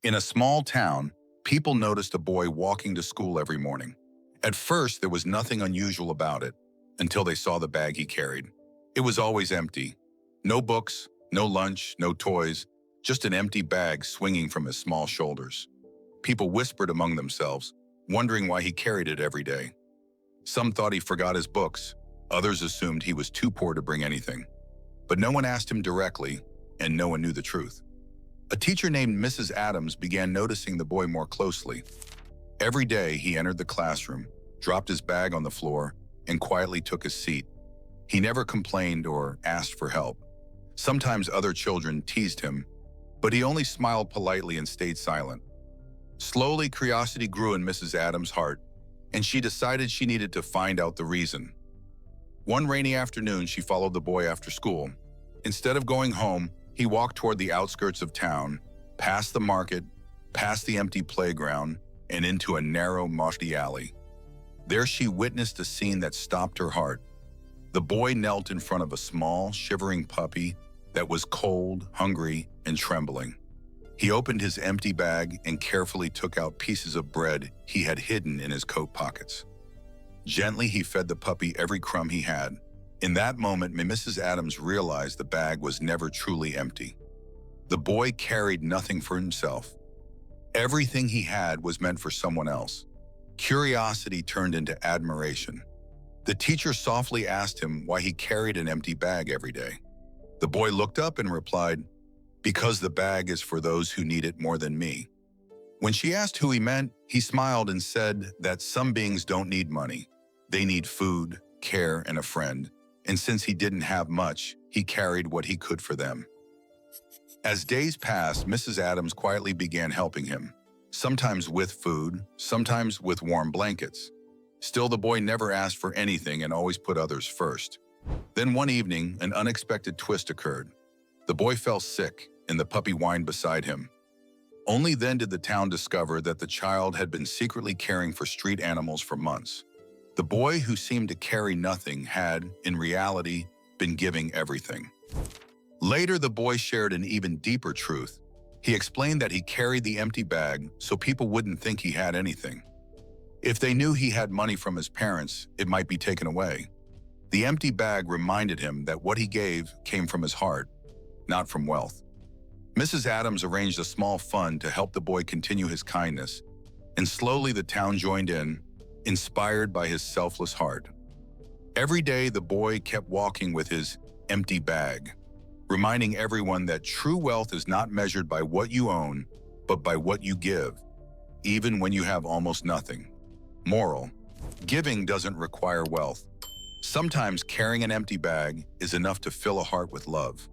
In a small town, people noticed a boy walking to school every morning. At first, there was nothing unusual about it until they saw the bag he carried. It was always empty. No books, no lunch, no toys, just an empty bag swinging from his small shoulders. People whispered among themselves, wondering why he carried it every day. Some thought he forgot his books. Others assumed he was too poor to bring anything. But no one asked him directly, and no one knew the truth. A teacher named Mrs. Adams began noticing the boy more closely. Every day he entered the classroom, dropped his bag on the floor, and quietly took his seat. He never complained or asked for help. Sometimes other children teased him, but he only smiled politely and stayed silent. Slowly, curiosity grew in Mrs. Adams' heart, and she decided she needed to find out the reason. One rainy afternoon, she followed the boy after school. Instead of going home, he walked toward the outskirts of town, past the market, past the empty playground, and into a narrow, musty alley. There she witnessed a scene that stopped her heart. The boy knelt in front of a small, shivering puppy that was cold, hungry, and trembling. He opened his empty bag and carefully took out pieces of bread he had hidden in his coat pockets. Gently, he fed the puppy every crumb he had. In that moment, Mrs. Adams realized the bag was never truly empty. The boy carried nothing for himself. Everything he had was meant for someone else. Curiosity turned into admiration. The teacher softly asked him why he carried an empty bag every day. The boy looked up and replied, "Because the bag is for those who need it more than me." When she asked who he meant, he smiled and said that some beings don't need money. They need food, care, and a friend. And since he didn't have much, he carried what he could for them. As days passed, Mrs. Adams quietly began helping him, sometimes with food, sometimes with warm blankets. Still, the boy never asked for anything and always put others first. Then one evening, an unexpected twist occurred. The boy fell sick, and the puppy whined beside him. Only then did the town discover that the child had been secretly caring for street animals for months. The boy who seemed to carry nothing had, in reality, been giving everything. Later, the boy shared an even deeper truth. He explained that he carried the empty bag so people wouldn't think he had anything. If they knew he had money from his parents, it might be taken away. The empty bag reminded him that what he gave came from his heart, not from wealth. Mrs. Adams arranged a small fund to help the boy continue his kindness, and slowly the town joined in, inspired by his selfless heart. Every day, the boy kept walking with his empty bag, reminding everyone that true wealth is not measured by what you own, but by what you give, even when you have almost nothing. Moral: giving doesn't require wealth. Sometimes carrying an empty bag is enough to fill a heart with love.